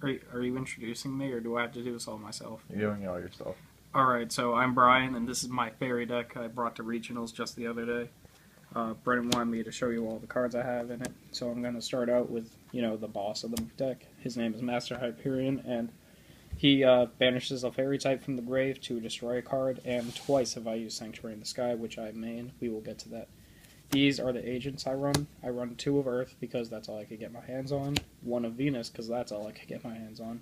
Are you introducing me, or do I have to do this all myself? You're doing it all yourself. Alright, so I'm Brian, and this is my fairy deck I brought to Regionals just the other day. Brennan wanted me to show you all the cards I have in it, so I'm going to start out with, the boss of the deck. His name is Master Hyperion, and he banishes a fairy type from the grave to destroy a card, and twice if I use Sanctuary in the Sky, which I main. We will get to that. These are the agents I run. I run 2 of Earth, because that's all I could get my hands on. 1 of Venus, because that's all I could get my hands on.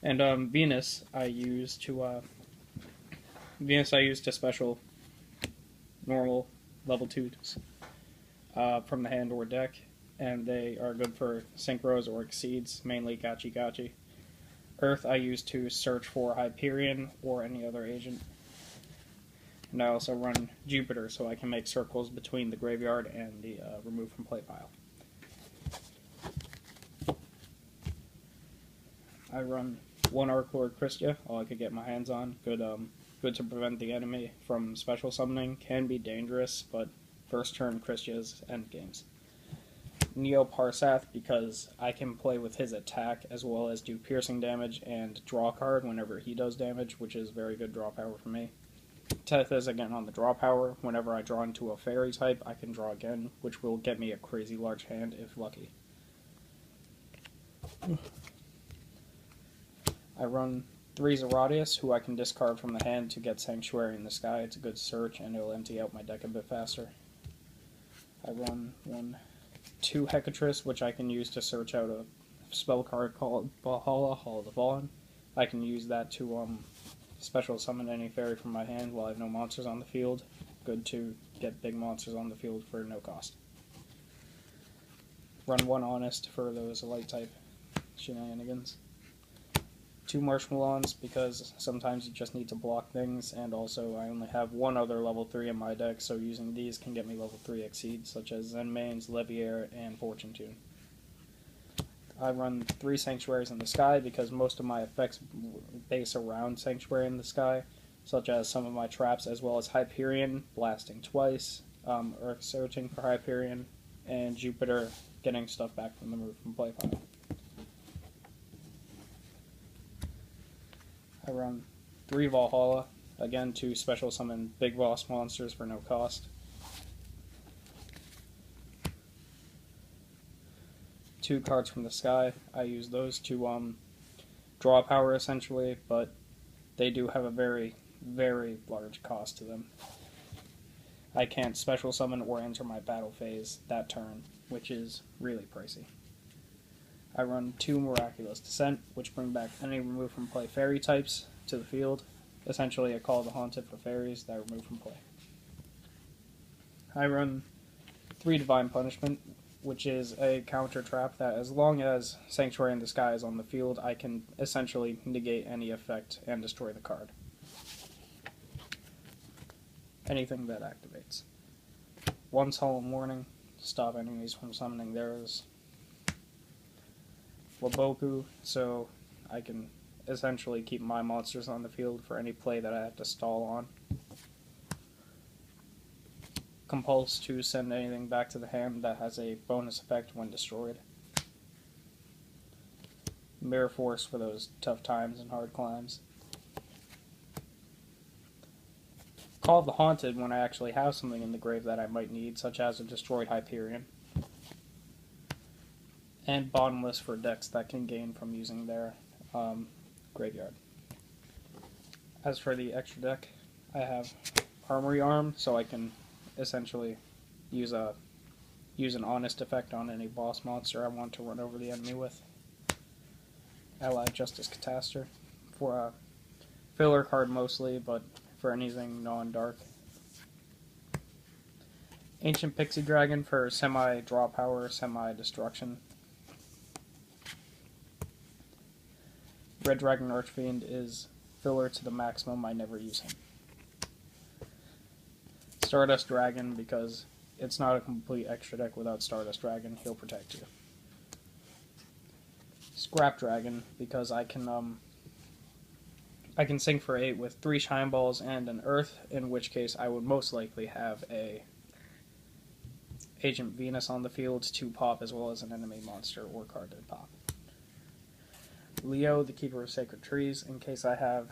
And Venus I use to special normal level 2s from the hand or deck, and they are good for synchros or exceeds, mainly Gachi Gachi. Earth I use to search for Hyperion or any other agent. And I also run Jupiter, so I can make circles between the graveyard and the remove from play pile. I run 1 Arc Lord Christia, all I could get my hands on. Good to prevent the enemy from special summoning. Can be dangerous, but first turn Christia's end games. Neo Parsath, because I can play with his attack as well as do piercing damage and draw a card whenever he does damage, which is very good draw power for me. Tethys again on the draw power. Whenever I draw into a fairy type, I can draw again, which will get me a crazy large hand if lucky. I run 3 Zeratius, who I can discard from the hand to get Sanctuary in the Sky. It's a good search, and it'll empty out my deck a bit faster. I run 2 Hecatrice, which I can use to search out a spell card called Valhalla, Hall of the Fallen. I can use that to special summon any fairy from my hand while I have no monsters on the field. Good to get big monsters on the field for no cost. Run 1 Honest for those light type shenanigans. 2 Marshmallons, because sometimes you just need to block things, and also I only have 1 other level 3 in my deck, so using these can get me level 3 exceeds, such as Zenmaines, Leviair, and Fortune Tune. I run 3 Sanctuaries in the Sky, because most of my effects base around Sanctuary in the Sky, such as some of my traps, as well as Hyperion, blasting twice, Earth searching for Hyperion, and Jupiter getting stuff back from the move from play pile. I run 3 Valhalla, again to special summon big boss monsters for no cost. 2 cards from the sky. I use those to draw power essentially, but they do have a very, very large cost to them. I can't special summon or enter my battle phase that turn, which is really pricey. I run 2 Miraculous Descent, which bring back any remove from play fairy types to the field. Essentially a Call of the Haunted for fairies that are removed from play. I run 3 Divine Punishment, which is a counter trap that as long as Sanctuary in the Sky is on the field, I can essentially negate any effect and destroy the card. Anything that activates. 1 Solemn Warning, stop enemies from summoning theirs. Waboku, so I can essentially keep my monsters on the field for any play that I have to stall on. Compulse to send anything back to the hand that has a bonus effect when destroyed. Mirror Force for those tough times and hard climbs. Call of the Haunted when I actually have something in the grave that I might need, such as a destroyed Hyperion. And Bottomless for decks that can gain from using their graveyard. As for the extra deck, I have Armory Arm, so I can essentially use an honest effect on any boss monster I want to run over the enemy with. Allied Justice Catastor for a filler card mostly, but for anything non-dark. Ancient Pixie Dragon for semi-draw power, semi-destruction. Red Dragon Archfiend is filler to the maximum, I never use him. Stardust Dragon, because it's not a complete extra deck without Stardust Dragon, he'll protect you. Scrap Dragon, because I can sink for 8 with 3 Shine Balls and an Earth, in which case I would most likely have a Agent Venus on the field to pop, as well as an enemy monster or card to pop. Yugioh, the Keeper of Sacred Trees, in case I have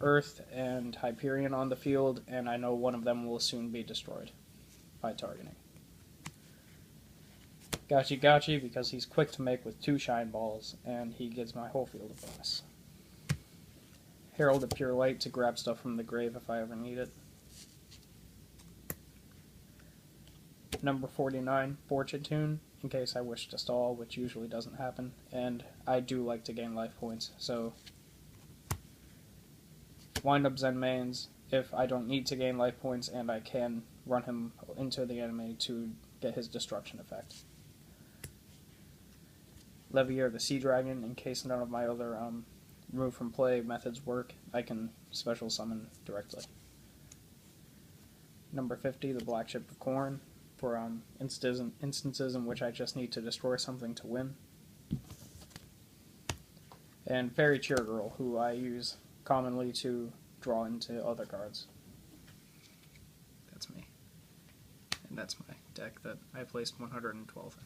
Earth and Hyperion on the field, and I know one of them will soon be destroyed by targeting. Gachi, because he's quick to make with 2 Shine Balls, and he gives my whole field a bonus. Herald of Pure Light to grab stuff from the grave if I ever need it. Number 49, Fortune Tune, in case I wish to stall, which usually doesn't happen, and I do like to gain life points, so wind up Zen Mains if I don't need to gain life points and I can run him into the enemy to get his destruction effect. Levier the Sea Dragon, in case none of my other remove from play methods work, I can special summon directly. Number 50, the Black Ship of Corn, for instances in which I just need to destroy something to win. And Fairy Cheer Girl, who I use commonly to draw into other cards. That's me. And that's my deck that I placed 112 in.